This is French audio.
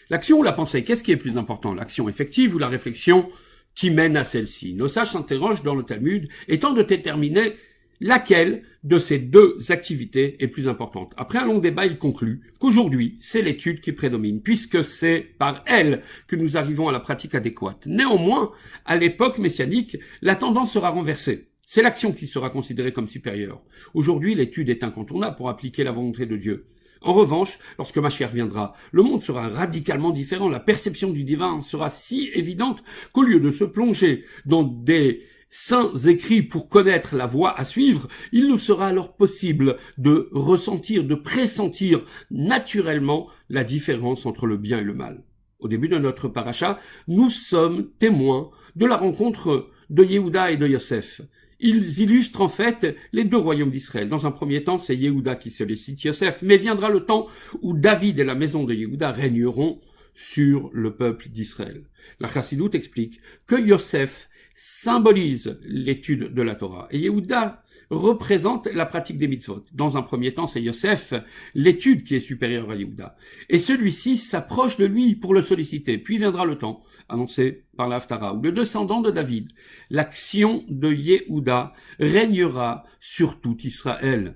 L'action ou la pensée, qu'est-ce qui est plus important? L'action effective ou la réflexion qui mène à celle-ci? Nos sages s'interrogent dans le Talmud, étant de déterminer laquelle de ces deux activités est plus importante. Après un long débat, il conclut qu'aujourd'hui, c'est l'étude qui prédomine, puisque c'est par elle que nous arrivons à la pratique adéquate. Néanmoins, à l'époque messianique, la tendance sera renversée. C'est l'action qui sera considérée comme supérieure. Aujourd'hui, l'étude est incontournable pour appliquer la volonté de Dieu. En revanche, lorsque Mashiach viendra, le monde sera radicalement différent. La perception du divin sera si évidente qu'au lieu de se plonger dans des saints écrits pour connaître la voie à suivre, il nous sera alors possible de ressentir, de pressentir naturellement la différence entre le bien et le mal. Au début de notre paracha, nous sommes témoins de la rencontre de Yehuda et de Yosef. Ils illustrent en fait les deux royaumes d'Israël. Dans un premier temps, c'est Yehuda qui sollicite Yosef, mais viendra le temps où David et la maison de Yehuda régneront sur le peuple d'Israël. La Chassidoute explique que Yosef symbolise l'étude de la Torah et Yehuda représente la pratique des mitzvot. Dans un premier temps, c'est Yosef, l'étude qui est supérieure à Yehuda. Et celui-ci s'approche de lui pour le solliciter. Puis viendra le temps, annoncé par la Haftara, où le descendant de David, l'action de Yehuda, régnera sur tout Israël.